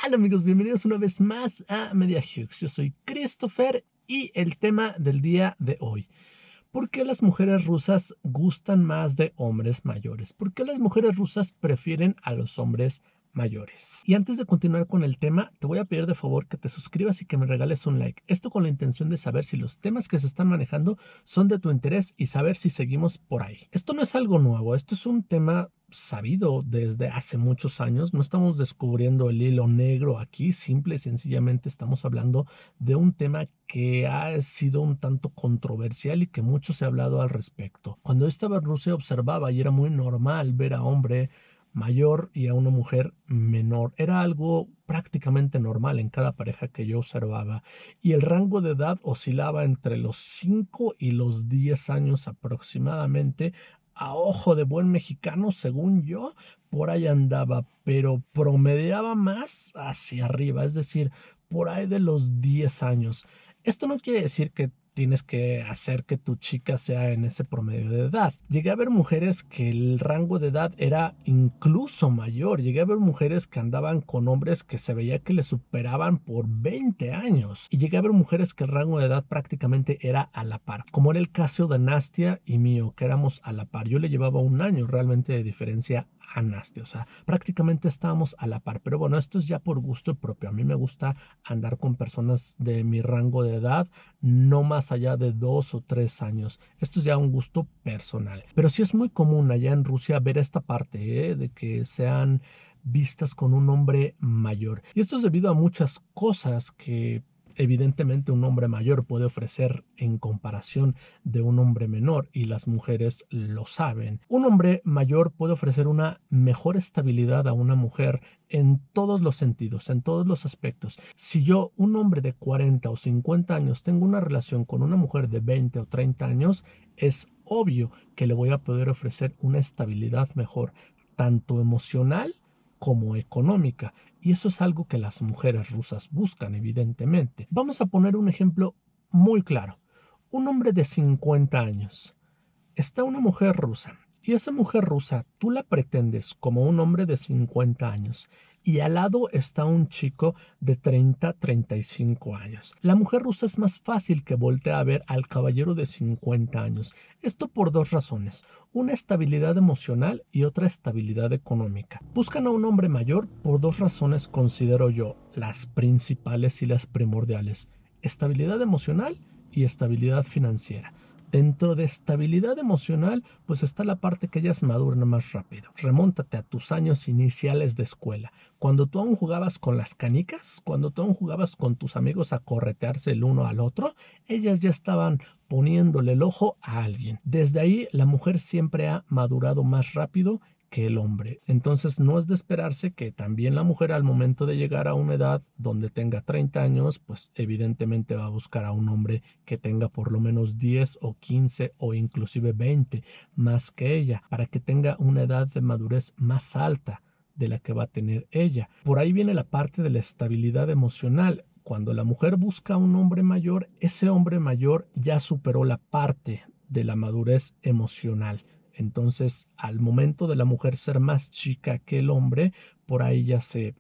Hola amigos, bienvenidos una vez más a Media Hughes. Yo soy Christopher y el tema del día de hoy. ¿Por qué las mujeres rusas gustan más de hombres mayores? ¿Por qué las mujeres rusas prefieren a los hombres mayores? Y antes de continuar con el tema, te voy a pedir de favor que te suscribas y que me regales un like. Esto con la intención de saber si los temas que se están manejando son de tu interés y saber si seguimos por ahí. Esto no es algo nuevo, esto es un tema sabido desde hace muchos años. No estamos descubriendo el hilo negro aquí, simple y sencillamente estamos hablando de un tema que ha sido un tanto controversial y que mucho se ha hablado al respecto. Cuando yo estaba en Rusia observaba y era muy normal ver a hombre mayor y a una mujer menor. Era algo prácticamente normal en cada pareja que yo observaba y el rango de edad oscilaba entre los 5 y los 10 años aproximadamente. A ojo de buen mexicano, según yo, por ahí andaba, pero promediaba más hacia arriba, es decir, por ahí de los 10 años. Esto no quiere decir que tienes que hacer que tu chica sea en ese promedio de edad. Llegué a ver mujeres que el rango de edad era incluso mayor. Llegué a ver mujeres que andaban con hombres que se veía que le superaban por 20 años. Y llegué a ver mujeres que el rango de edad prácticamente era a la par. Como era el caso de Nastia y mío, que éramos a la par. Yo le llevaba un año realmente de diferencia a Nastia. O sea, prácticamente estábamos a la par. Pero bueno, esto es ya por gusto propio. A mí me gusta andar con personas de mi rango de edad, no más allá de 2 o 3 años. Esto es ya un gusto personal. Pero sí es muy común allá en Rusia ver esta parte, de que sean vistas con un hombre mayor. Y esto es debido a muchas cosas que evidentemente un hombre mayor puede ofrecer en comparación de un hombre menor, y las mujeres lo saben. Un hombre mayor puede ofrecer una mejor estabilidad a una mujer en todos los sentidos, en todos los aspectos. Si yo, un hombre de 40 o 50 años, tengo una relación con una mujer de 20 o 30 años, es obvio que le voy a poder ofrecer una estabilidad mejor, tanto emocional como económica. Y eso es algo que las mujeres rusas buscan, evidentemente. Vamos a poner un ejemplo muy claro. Un hombre de 50 años. Está una mujer rusa. Y esa mujer rusa, tú la pretendes como un hombre de 50 años. Y al lado está un chico de 30, 35 años. La mujer rusa es más fácil que voltee a ver al caballero de 50 años. Esto por dos razones. Una estabilidad emocional y otra estabilidad económica. Buscan a un hombre mayor por dos razones, considero yo, las principales y las primordiales. Estabilidad emocional y estabilidad financiera. Dentro de estabilidad emocional, pues está la parte que ellas maduran más rápido. Remóntate a tus años iniciales de escuela. Cuando tú aún jugabas con las canicas, cuando tú aún jugabas con tus amigos a corretearse el uno al otro, ellas ya estaban poniéndole el ojo a alguien. Desde ahí, la mujer siempre ha madurado más rápido que el hombre. Entonces no es de esperarse que también la mujer, al momento de llegar a una edad donde tenga 30 años, pues evidentemente va a buscar a un hombre que tenga por lo menos 10 o 15 o inclusive 20 más que ella, para que tenga una edad de madurez más alta de la que va a tener ella. Por ahí viene la parte de la estabilidad emocional. Cuando la mujer busca a un hombre mayor, ese hombre mayor ya superó la parte de la madurez emocional. Entonces, al momento de la mujer ser más chica que el hombre, por ahí ya se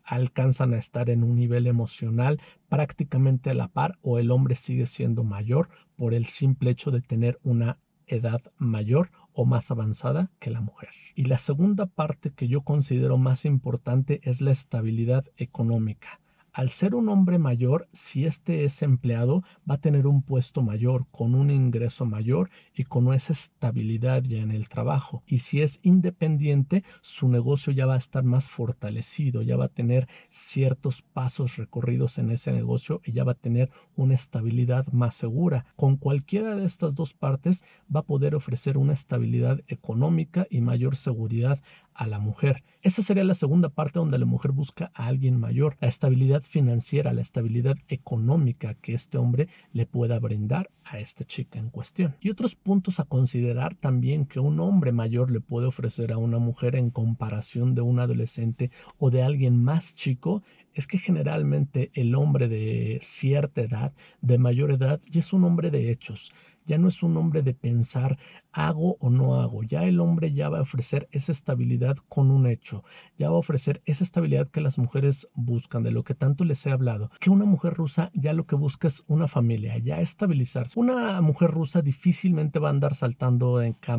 alcanzan a estar en un nivel emocional prácticamente a la par, o el hombre sigue siendo mayor por el simple hecho de tener una edad mayor o más avanzada que la mujer. Y la segunda parte que yo considero más importante es la estabilidad económica. Al ser un hombre mayor, si este es empleado, va a tener un puesto mayor, con un ingreso mayor y con esa estabilidad ya en el trabajo. Y si es independiente, su negocio ya va a estar más fortalecido, ya va a tener ciertos pasos recorridos en ese negocio y ya va a tener una estabilidad más segura. Con cualquiera de estas dos partes va a poder ofrecer una estabilidad económica y mayor seguridad a la mujer. Esa sería la segunda parte, donde la mujer busca a alguien mayor. La estabilidad financiera, la estabilidad económica que este hombre le pueda brindar a esta chica en cuestión. Y otros puntos a considerar también que un hombre mayor le puede ofrecer a una mujer en comparación de un adolescente o de alguien más chico es que generalmente el hombre de cierta edad, de mayor edad, ya es un hombre de hechos, ya no es un hombre de pensar hago o no hago, ya el hombre ya va a ofrecer esa estabilidad con un hecho, ya va a ofrecer esa estabilidad que las mujeres buscan, de lo que tanto les he hablado, que una mujer rusa ya lo que busca es una familia, ya estabilizarse. Una mujer rusa difícilmente va a andar saltando en cama,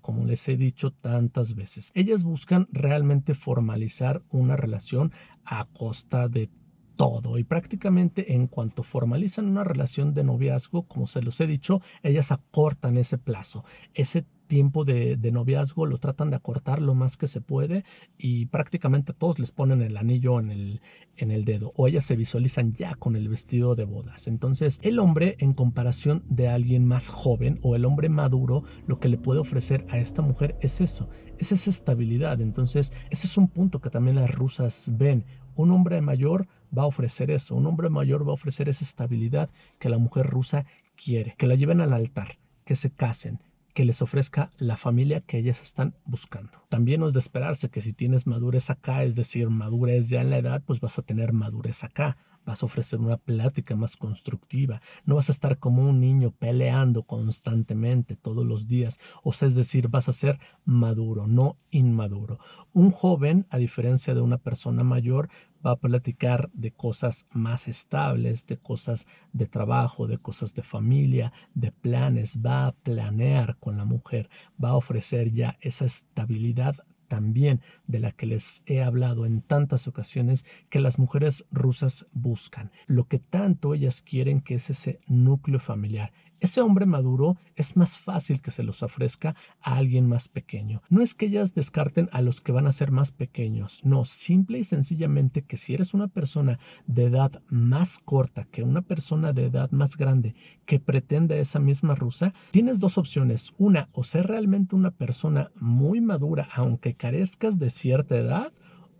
como les he dicho tantas veces. Ellas buscan realmente formalizar una relación a costa de todo, y prácticamente en cuanto formalizan una relación de noviazgo, como se los he dicho, ellas acortan ese plazo, ese tiempo de noviazgo lo tratan de acortar lo más que se puede, y prácticamente a todos les ponen el anillo en el dedo, o ellas se visualizan ya con el vestido de bodas. Entonces el hombre, en comparación de alguien más joven o el hombre maduro, lo que le puede ofrecer a esta mujer es eso, es esa estabilidad. Entonces ese es un punto que también las rusas ven. Un hombre mayor va a ofrecer eso, un hombre mayor va a ofrecer esa estabilidad que la mujer rusa quiere, que la lleven al altar, que se casen, que les ofrezca la familia que ellas están buscando. También no es de esperarse que si tienes madurez acá, es decir, madurez ya en la edad, pues vas a tener madurez acá. Vas a ofrecer una plática más constructiva. No vas a estar como un niño peleando constantemente todos los días. O sea, es decir, vas a ser maduro, no inmaduro. Un joven, a diferencia de una persona mayor, va a platicar de cosas más estables, de cosas de trabajo, de cosas de familia, de planes, va a planear con la mujer, va a ofrecer ya esa estabilidad también de la que les he hablado en tantas ocasiones, que las mujeres rusas buscan. Lo que tanto ellas quieren, que es ese núcleo familiar. Ese hombre maduro es más fácil que se los ofrezca a alguien más pequeño. No es que ellas descarten a los que van a ser más pequeños, no, simple y sencillamente que si eres una persona de edad más corta que una persona de edad más grande que pretende esa misma rusa, tienes dos opciones. Una, o ser realmente una persona muy madura aunque carezcas de cierta edad,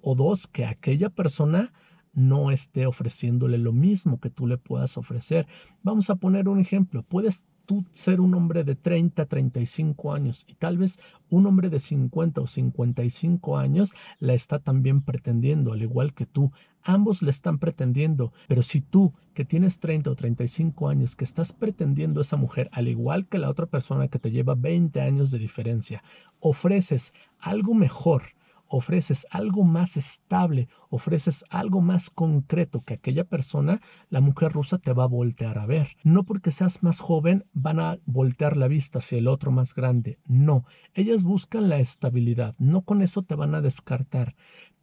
o dos, que aquella persona no esté ofreciéndole lo mismo que tú le puedas ofrecer. Vamos a poner un ejemplo. Puedes tú ser un hombre de 30, 35 años y tal vez un hombre de 50 o 55 años la está también pretendiendo, al igual que tú. Ambos le están pretendiendo, pero si tú, que tienes 30 o 35 años, que estás pretendiendo a esa mujer, al igual que la otra persona que te lleva 20 años de diferencia, ofreces algo mejor, ofreces algo más estable, ofreces algo más concreto que aquella persona, la mujer rusa te va a voltear a ver. No porque seas más joven van a voltear la vista hacia el otro más grande. No, ellas buscan la estabilidad. No con eso te van a descartar.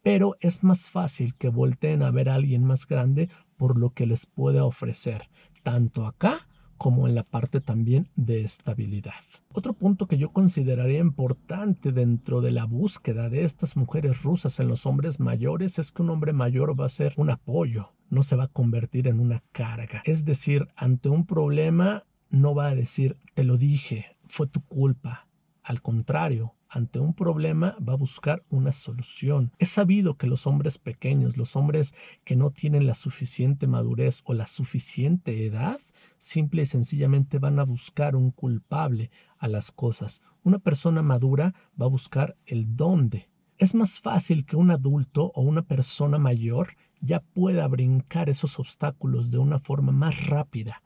Pero es más fácil que volteen a ver a alguien más grande por lo que les puede ofrecer, tanto acá como en la parte también de estabilidad. Otro punto que yo consideraría importante dentro de la búsqueda de estas mujeres rusas en los hombres mayores es que un hombre mayor va a ser un apoyo, no se va a convertir en una carga. Es decir, ante un problema no va a decir, te lo dije, fue tu culpa. Al contrario, ante un problema va a buscar una solución. Es sabido que los hombres pequeños, los hombres que no tienen la suficiente madurez o la suficiente edad, simple y sencillamente van a buscar un culpable a las cosas. Una persona madura va a buscar el dónde. Es más fácil que un adulto o una persona mayor ya pueda brincar esos obstáculos de una forma más rápida,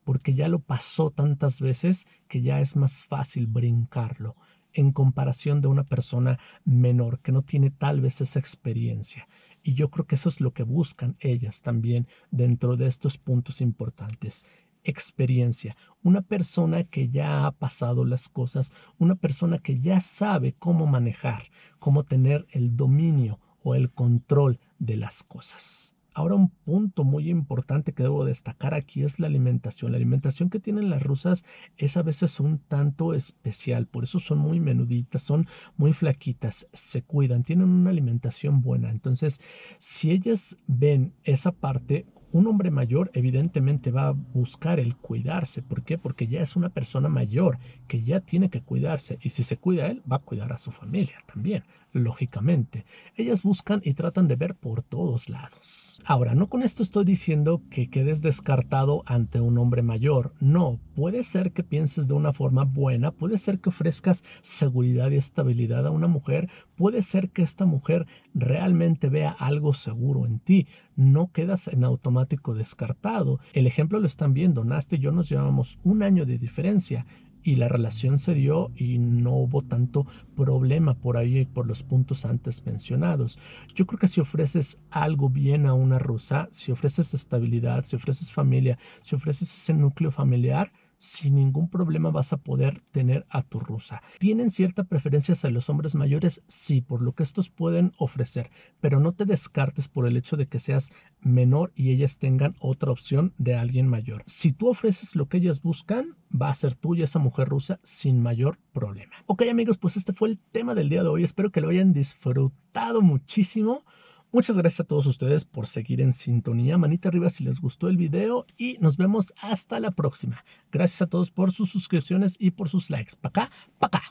porque ya lo pasó tantas veces que ya es más fácil brincarlo en comparación de una persona menor que no tiene tal vez esa experiencia. Y yo creo que eso es lo que buscan ellas también dentro de estos puntos importantes. Experiencia, una persona que ya ha pasado las cosas, una persona que ya sabe cómo manejar, cómo tener el dominio o el control de las cosas. Ahora, un punto muy importante que debo destacar aquí es la alimentación. La alimentación que tienen las rusas es a veces un tanto especial, por eso son muy menuditas, son muy flaquitas, se cuidan, tienen una alimentación buena. Entonces, si ellas ven esa parte, un hombre mayor evidentemente va a buscar el cuidarse. ¿Por qué? Porque ya es una persona mayor que ya tiene que cuidarse. Y si se cuida él, va a cuidar a su familia también, lógicamente. Ellas buscan y tratan de ver por todos lados. Ahora, no con esto estoy diciendo que quedes descartado ante un hombre mayor. No, puede ser que pienses de una forma buena, puede ser que ofrezcas seguridad y estabilidad a una mujer, puede ser que esta mujer realmente vea algo seguro en ti. No quedas en automático descartado. El ejemplo lo están viendo. Nasti y yo nos llevamos un año de diferencia y la relación se dio y no hubo tanto problema por ahí, por los puntos antes mencionados. Yo creo que si ofreces algo bien a una rusa, si ofreces estabilidad, si ofreces familia, si ofreces ese núcleo familiar, sin ningún problema vas a poder tener a tu rusa. ¿Tienen cierta preferencia hacia los hombres mayores? Sí, por lo que estos pueden ofrecer, pero no te descartes por el hecho de que seas menor y ellas tengan otra opción de alguien mayor. Si tú ofreces lo que ellas buscan, va a ser tuya esa mujer rusa sin mayor problema. Ok, amigos, pues este fue el tema del día de hoy. Espero que lo hayan disfrutado muchísimo. Muchas gracias a todos ustedes por seguir en sintonía. Manita arriba si les gustó el video y nos vemos hasta la próxima. Gracias a todos por sus suscripciones y por sus likes. Pa' acá, pa' acá.